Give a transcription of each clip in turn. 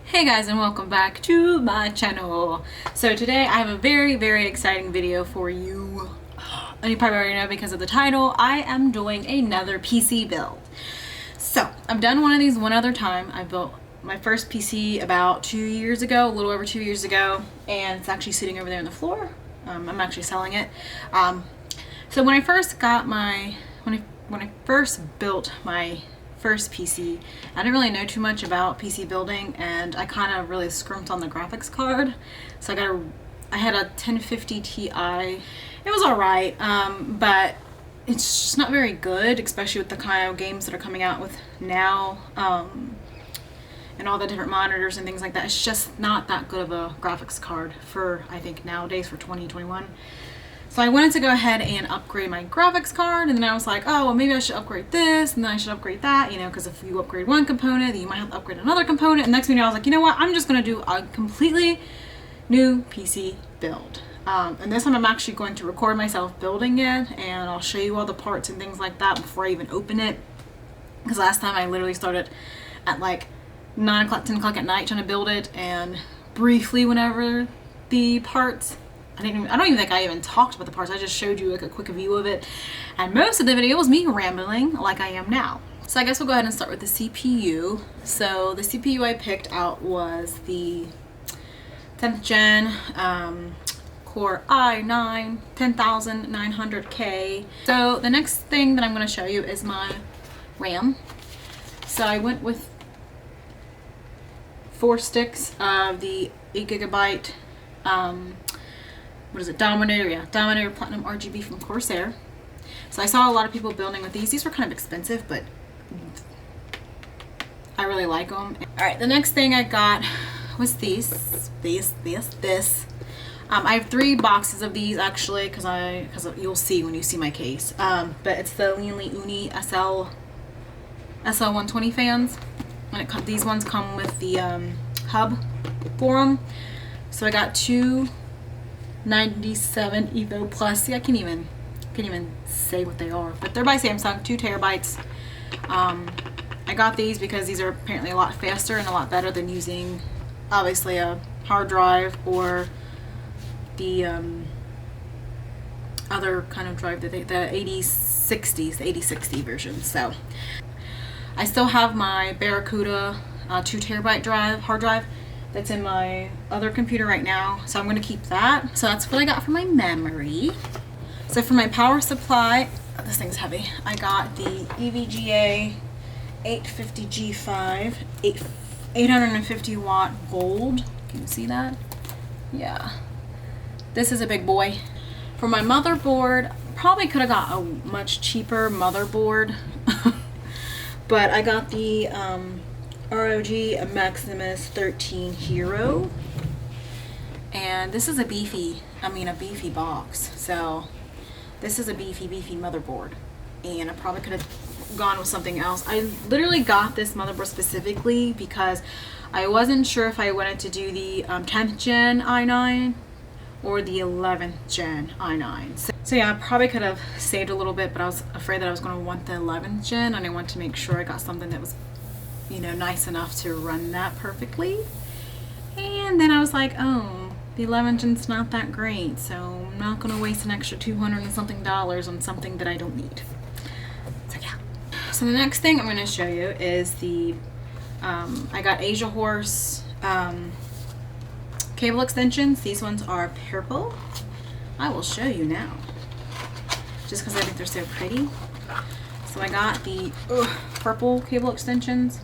Hey guys, and welcome back to my channel. So today I have a very exciting video for you. And you probably already know because of the title. I am doing another PC build. So I've done one of these one other time. I built my first PC about 2 years ago, a little over 2 years ago, and it's actually sitting over there on the floor. I'm actually selling it. So when I first got my when I first built my first PC, I didn't really know too much about PC building, and I kind of really scrimped on the graphics card. So I had a 1050 Ti. It was alright, but it's just not very good, especially with the kind of games that are coming out with now, and all the different monitors and things like that. It's just not that good of a graphics card for, I think, nowadays for 2021. So I wanted to go ahead and upgrade my graphics card, and then I was like, oh, well, maybe I should upgrade this, and then I should upgrade that, you know, because if you upgrade one component, then you might have to upgrade another component. And next thing you know, I was like, you know what, I'm just going to do a completely new PC build. And this time I'm actually going to record myself building it, and I'll show you all the parts and things like that before I even open it. Because last time I literally started at like 9 o'clock, 10 o'clock at night trying to build it, and briefly whenever the parts, I don't even think I even talked about the parts. I just showed you like a quick view of it, and most of the video was me rambling like I am now. So I guess we'll go ahead and start with the CPU. So the CPU I picked out was the 10th gen Core i9 10900K. So the next thing that I'm going to show you is my RAM. So I went with 4 sticks of the 8GB what is it, Dominator? Yeah, Dominator Platinum RGB from Corsair. So I saw a lot of people building with these. These were kind of expensive, but I really like them. Alright, the next thing I got was this. I have 3 boxes of these actually, because you'll see when you see my case. But it's the Lian SL120 fans. And these ones come with the hub for them. So I got 2 97 EVO Plus. See, I can't even say what they are, but they're by Samsung, 2 terabytes. I got these because these are apparently a lot faster and a lot better than using obviously a hard drive or the other kind of drive that the 8060 version. So I still have my Barracuda 2 terabyte hard drive that's in my other computer right now, so I'm going to keep that. So that's what I got for my memory. So for my power supply, this thing's heavy, I got the EVGA 850G5 850 watt gold. Can you see that? Yeah, this is a big boy. For my motherboard, probably could have got a much cheaper motherboard but I got the ROG Maximus 13 Hero, and this is a beefy box. So this is a beefy motherboard, and I probably could have gone with something else. I literally got this motherboard specifically because I wasn't sure if I wanted to do the 10th gen i9 or the 11th gen i9. So yeah, I probably could have saved a little bit, but I was afraid that I was going to want the 11th gen, and I wanted to make sure I got something that was, you know, nice enough to run that perfectly. And then I was like, oh, the 11th gen's not that great, so I'm not going to waste an extra $200 and something on something that I don't need. So yeah. So the next thing I'm going to show you is the I got Asiahorse cable extensions. These ones are purple. I will show you now, just because I think they're so pretty. So I got the purple cable extensions.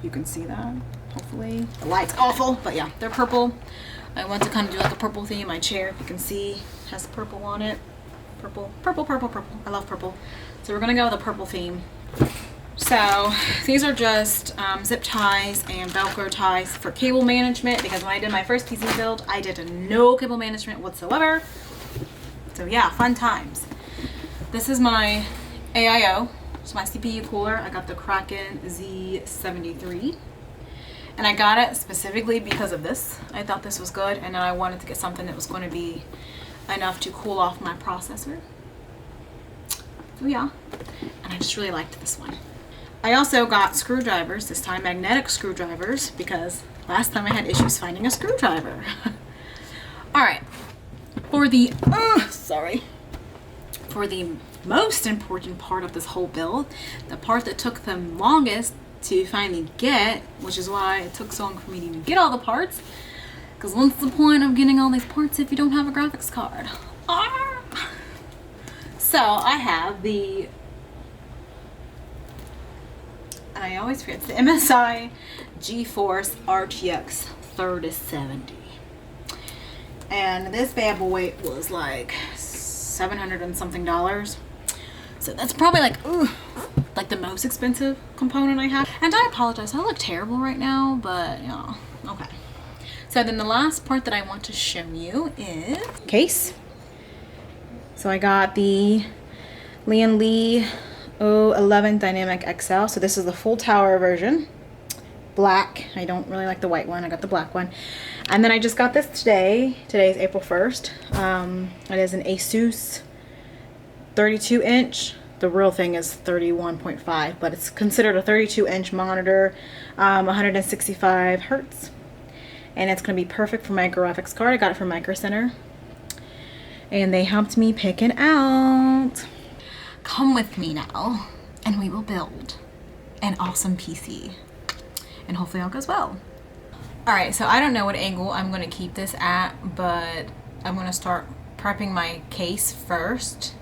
You can see that, hopefully. The light's awful, but yeah, they're purple. I want to kind of do like a purple theme. My chair, if you can see, has purple on it. Purple. I love purple. So we're gonna go with a purple theme. So these are just zip ties and Velcro ties for cable management, because when I did my first PC build, I did no cable management whatsoever. So yeah, fun times. This is my AIO. It's my CPU cooler. I got the Kraken Z73, and I got it specifically because of this. I thought this was good, and then I wanted to get something that was going to be enough to cool off my processor. So yeah, and I just really liked this one. I also got screwdrivers, this time magnetic screwdrivers, because last time I had issues finding a screwdriver. Alright, for the, for the most important part of this whole build, the part that took the longest to finally get, which is why it took so long for me to even get all the parts, because what's the point of getting all these parts if you don't have a graphics card? So I have the, I always forget, it's the MSI GeForce RTX 3070. And this bad boy was like $700 and something. So that's probably like the most expensive component I have. And I apologize, I look terrible right now, but yeah, okay. So then the last part that I want to show you is case. So I got the Lian 011 Dynamic XL. So this is the full tower version. Black. I don't really like the white one. I got the black one. And then I just got this today. Today is April 1st. It is an Asus 32-inch. The real thing is 31.5, but it's considered a 32-inch monitor, 165 hertz. And it's going to be perfect for my graphics card. I got it from Micro Center. And they helped me pick it out. Come with me now, and we will build an awesome PC. And hopefully all goes well. Alright, so I don't know what angle I'm going to keep this at, but I'm going to start prepping my case first.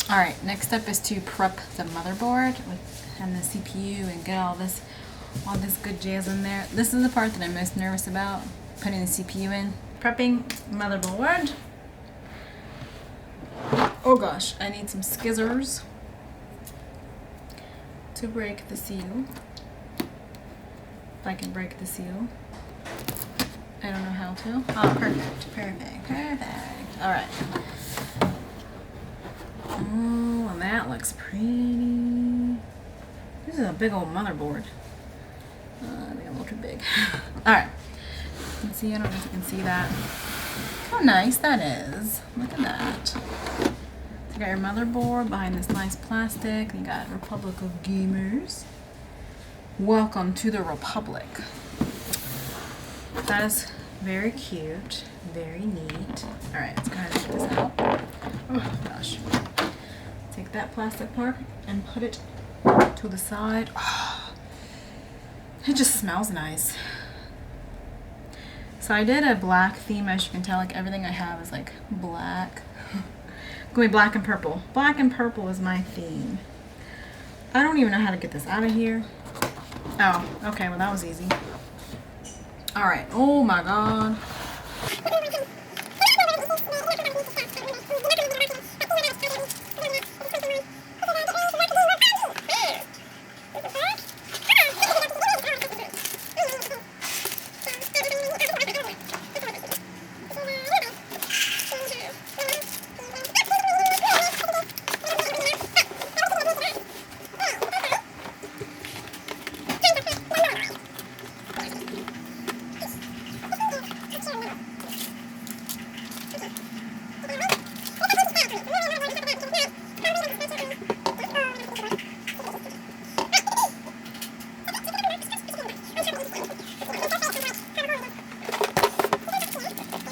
Alright, next up is to prep the motherboard and the CPU and get all this good jazz in there. This is the part that I'm most nervous about, putting the CPU in. Prepping motherboard. Oh gosh, I need some scissors to break the seal. If I can break the seal. I don't know how to. Oh, perfect. Alright. Oh, and that looks pretty. This is a big old motherboard. I think I'm a little too big. Alright. You can see, I don't know if you can see that. How nice that is. Look at that. So you got your motherboard behind this nice plastic. You got Republic of Gamers. Welcome to the Republic. That is very cute. Very neat. Alright, let's go ahead and take this out. Oh gosh. Take that plastic part and put it to the side. Oh, it just smells nice. So I did a black theme, as you can tell, like everything I have is like black. Going black and purple. Black and purple is my theme. I don't even know how to get this out of here. Oh, okay, well that was easy. Alright, oh my god.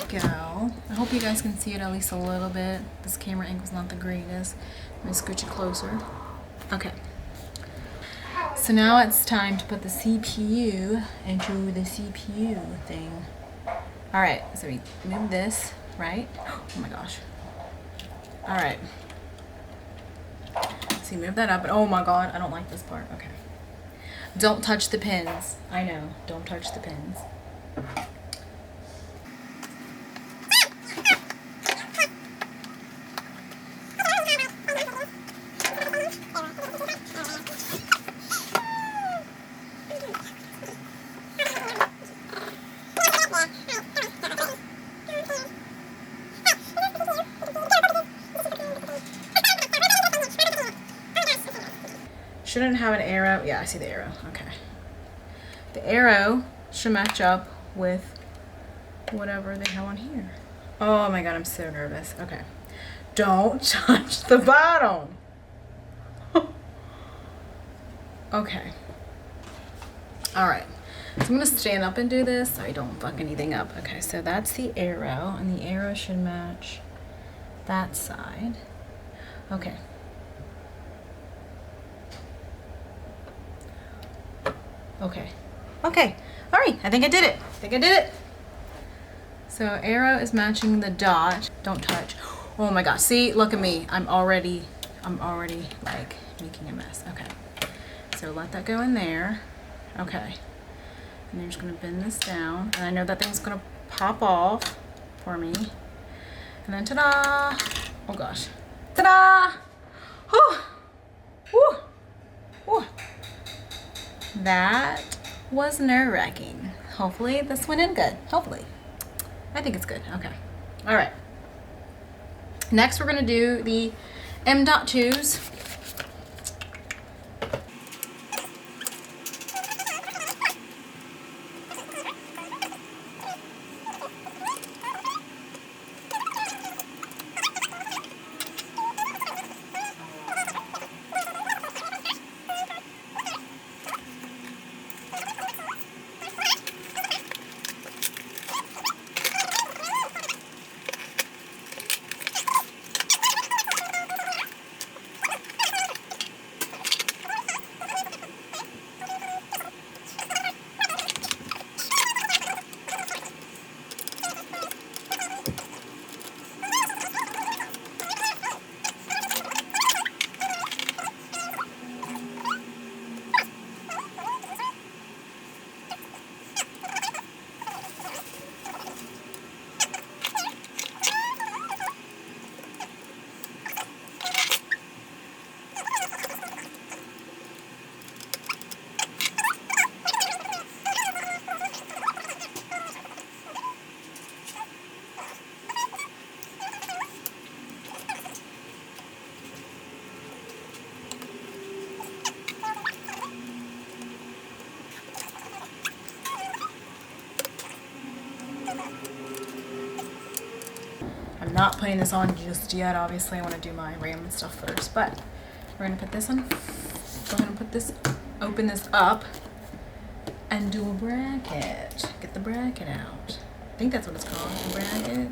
Go. I hope you guys can see it at least a little bit. This camera angle's not the greatest. Let me scooch it closer. Okay. So now it's time to put the CPU into the CPU thing. Alright, so we move this, right? Oh my gosh. Alright. So you move that up, and oh my god, I don't like this part. Okay. Don't touch the pins. I know, don't touch the pins. Shouldn't have an arrow. Yeah, I see the arrow. Okay. The arrow should match up with whatever they have on here. Oh my god, I'm so nervous. Okay. Don't touch the bottom. Okay. Alright. So I'm going to stand up and do this so I don't fuck anything up. Okay, so that's the arrow, and the arrow should match that side. Okay. Okay. Okay. All right. I think I did it. So arrow is matching the dot. Don't touch. Oh my gosh. See, look at me. I'm already like making a mess. Okay. So let that go in there. Okay. And you're just gonna bend this down. And I know that thing's gonna pop off for me. And then ta-da! Oh gosh. Ta-da! Whew! Whew! Whew! That was nerve-wracking. Hopefully this went in good. Hopefully. I think it's good. Okay. All right. Next we're going to do the M.2s. I'm not putting this on just yet. Obviously, I want to do my RAM and stuff first, but we're gonna put this on. Go ahead and put this, open this up, and do a bracket. Get the bracket out. I think that's what it's called, a bracket.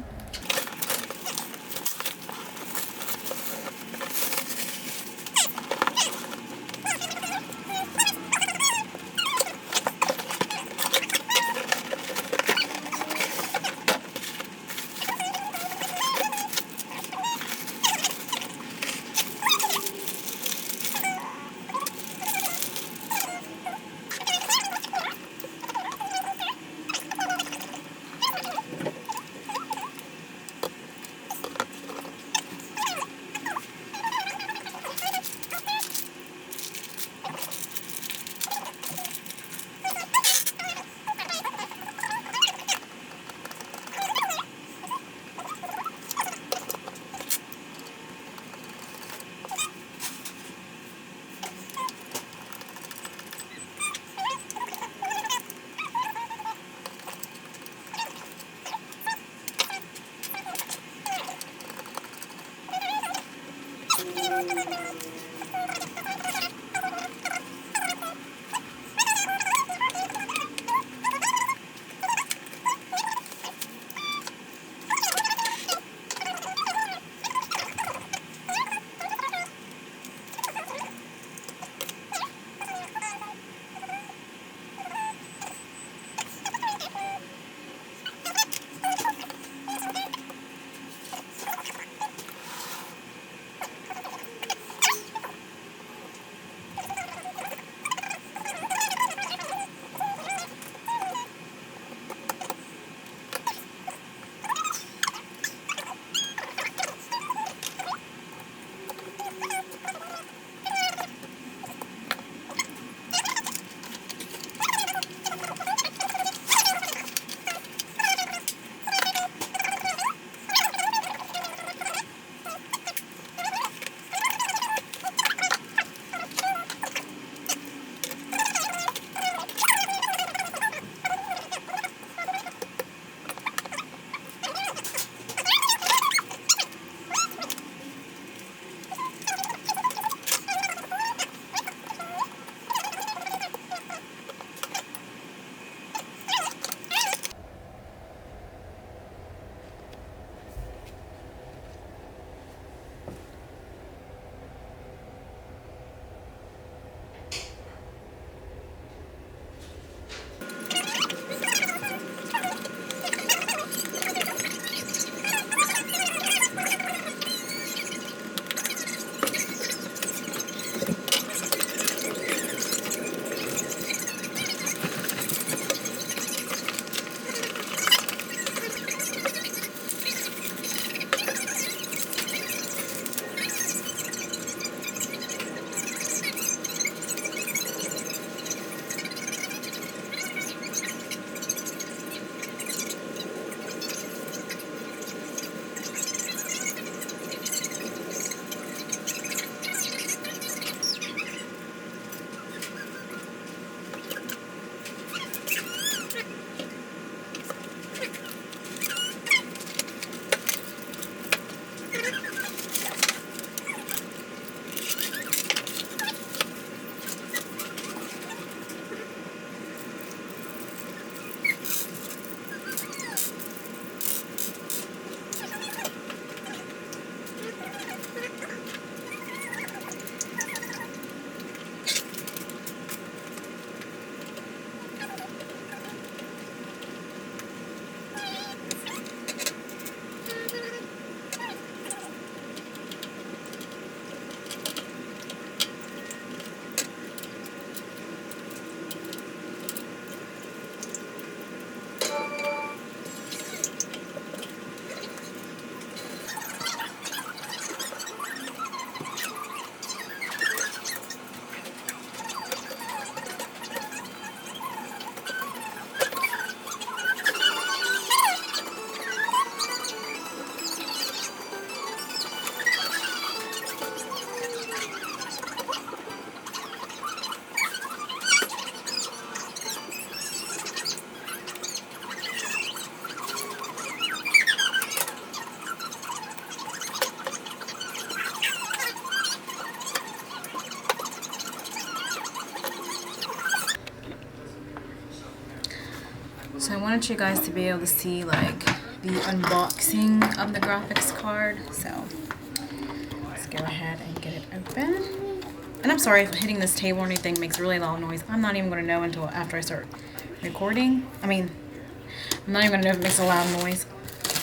wanted you guys to be able to see like the unboxing of the graphics card. So let's go ahead and get it open. And I'm sorry if hitting this table or anything makes really loud noise. I'm not even going to know until after I start recording. I'm not even going to know if it makes a loud noise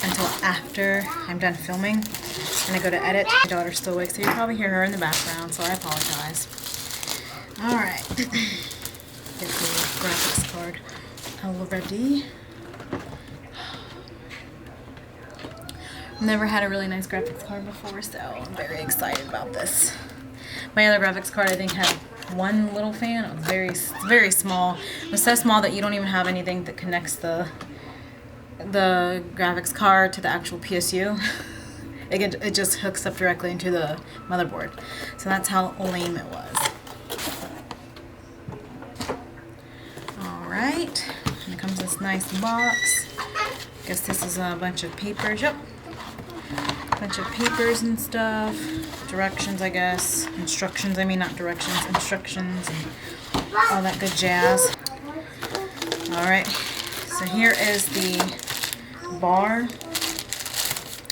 until after I'm done filming and I go to edit. My daughter's still awake, so you probably hear her in the background, so I apologize. Alright. Get the graphics card already. Never had a really nice graphics card before, so I'm very excited about this. My other graphics card I think had one little fan. It was very small. It was so small that you don't even have anything that connects the graphics card to the actual PSU. It just hooks up directly into the motherboard. So that's how lame it was. Alright, and it comes in this nice box. Guess this is a bunch of papers. Yep. Bunch of papers and stuff. Directions, I guess. Instructions, I mean not directions. Instructions and all that good jazz. Alright, so here is the bar,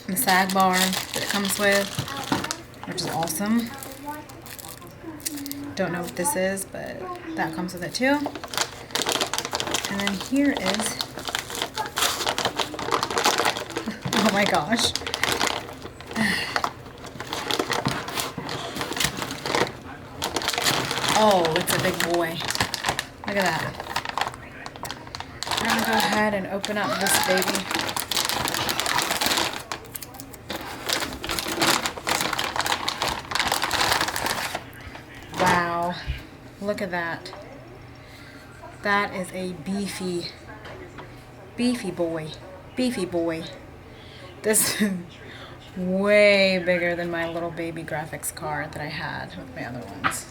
the sag bar that it comes with, which is awesome. Don't know what this is, but that comes with it too. And then here is, oh my gosh. Oh, it's a big boy. Look at that. I'm gonna go ahead and open up this baby. Wow, look at that. That is a beefy boy. Beefy boy. This is way bigger than my little baby graphics card that I had with my other ones.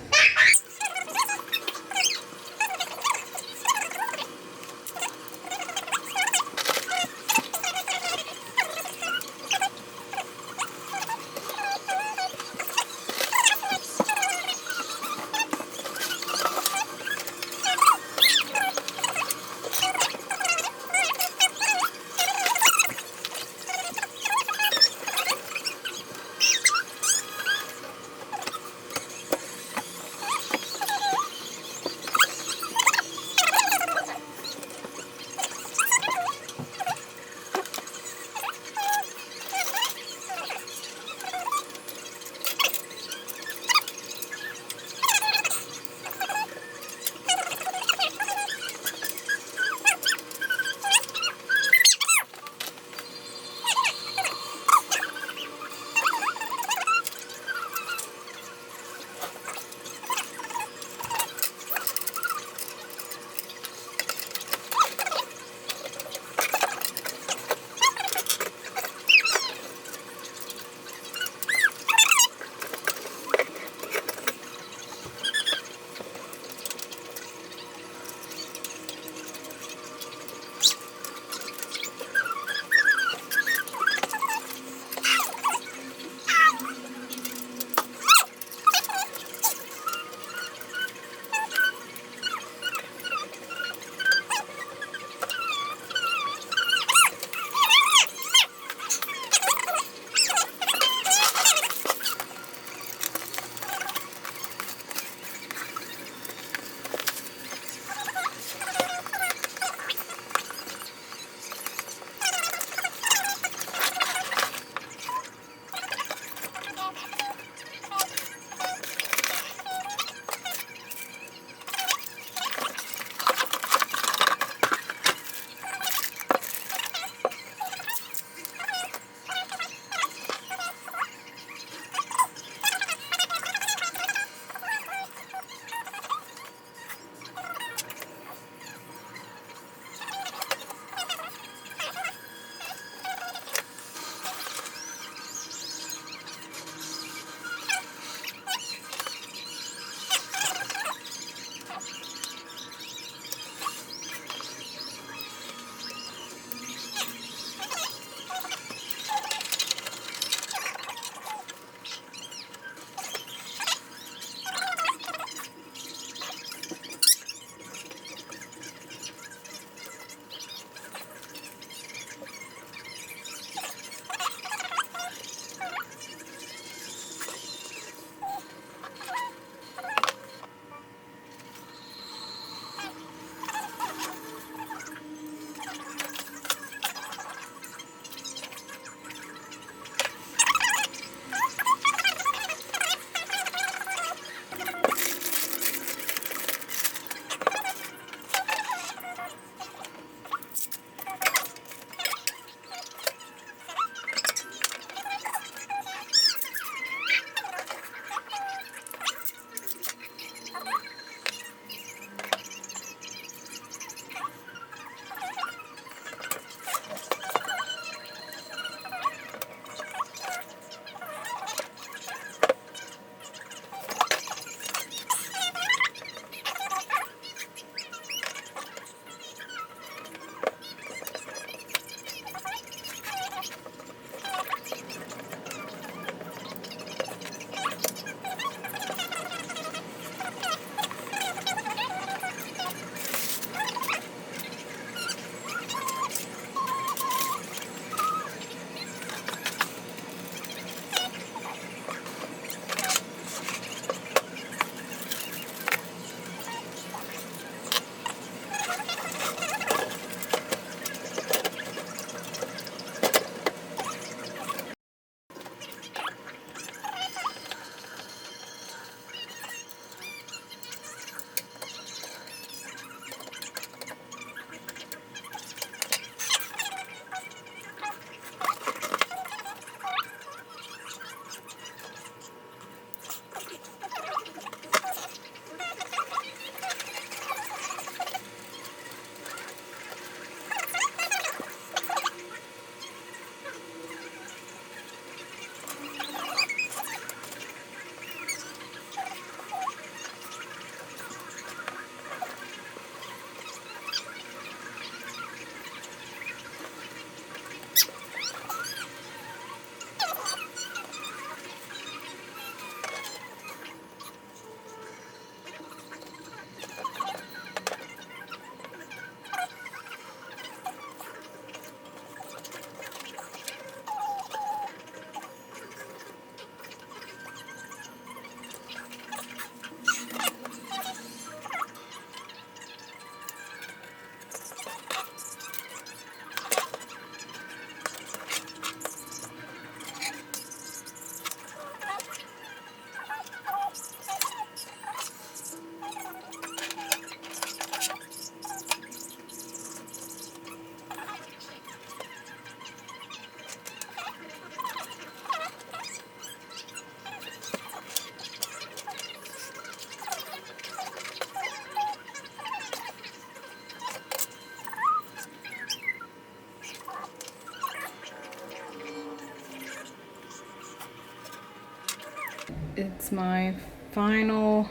It's my final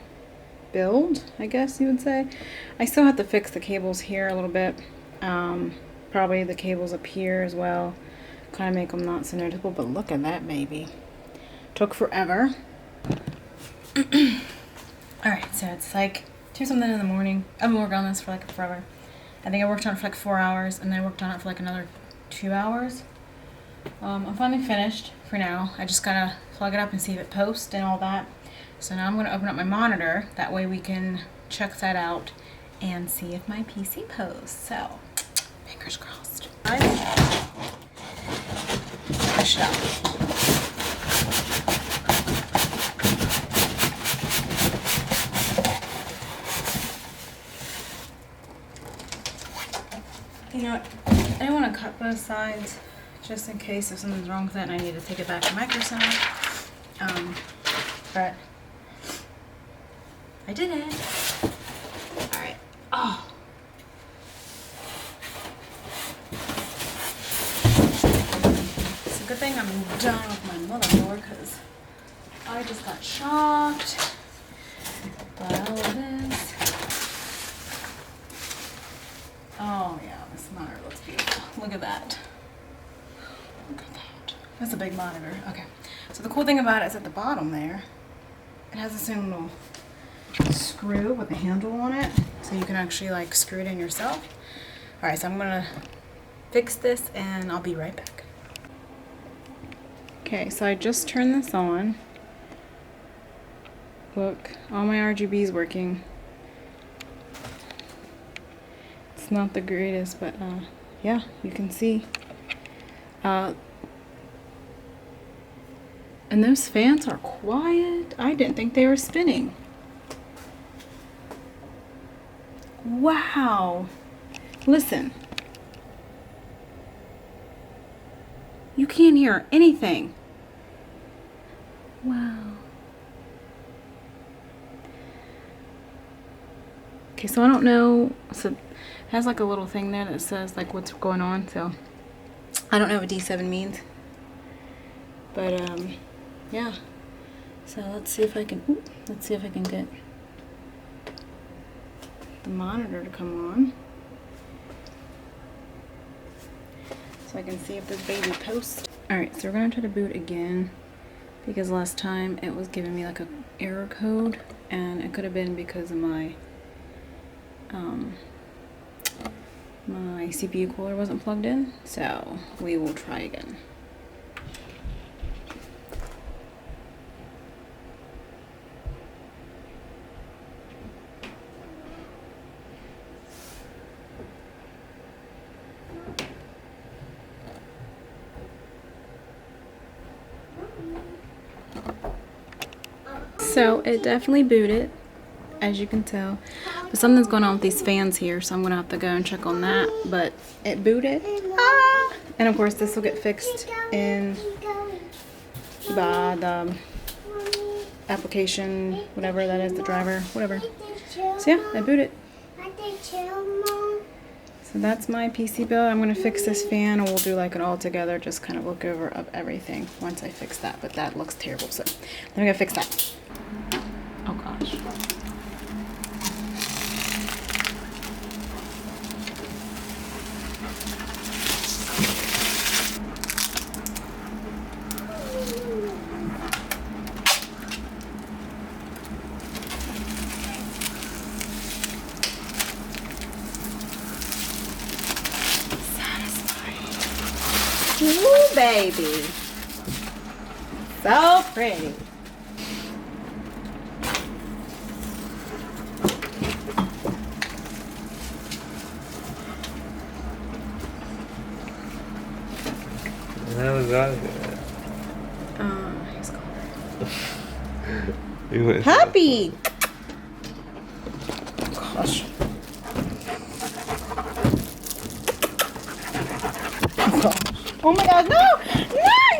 build, I guess you would say. I still have to fix the cables here a little bit. Probably the cables up here as well. Kind of make them not so noticeable, but look at that baby. Took forever. Alright, so it's like 2 something in the morning. I've been working on this for like forever. I think I worked on it for like 4 hours, and then I worked on it for like another 2 hours. I'm finally finished for now. I just gotta plug it up and see if it posts and all that. So now I'm gonna open up my monitor. That way we can check that out and see if my PC posts. So, fingers crossed. Push it up. You know what? I don't want to cut both sides just in case if something's wrong with it and I need to take it back to Microsoft. But I did it. Alright. Oh. It's a good thing I'm done with my motherboard because I just got shocked by all of this. Oh yeah, this monitor looks beautiful. Look at that. Look at that. That's a big monitor. Okay. So the cool thing about it is at the bottom there, it has this little screw with a handle on it. So you can actually like screw it in yourself. Alright, so I'm gonna fix this and I'll be right back. Okay, so I just turned this on. Look, all my RGB's working. It's not the greatest, but yeah, you can see. And those fans are quiet. I didn't think they were spinning. Wow. Listen. You can't hear anything. Wow. Okay, so I don't know. So it has like a little thing there that says like what's going on. So I don't know what D7 means. But yeah. So let's see if I can. Let's see if I can get the monitor to come on, so I can see if this baby posts. Alright, so we're gonna try to boot again, because last time it was giving me like a error code, and it could have been because of my my CPU cooler wasn't plugged in. So we will try again. So it definitely booted, as you can tell, but something's going on with these fans here, so I'm gonna have to go and check on that. But it booted, and of course this will get fixed in by the application, whatever that is, the driver, whatever. So yeah, I booted. So that's my PC build. I'm gonna fix this fan, and we'll do like an all together, just kind of look over of everything once I fix that. But that looks terrible, so I'm gonna fix that. Oh gosh. Ooh, baby. So pretty. How was that? He's called Happy! Gosh. Oh my god, no! No!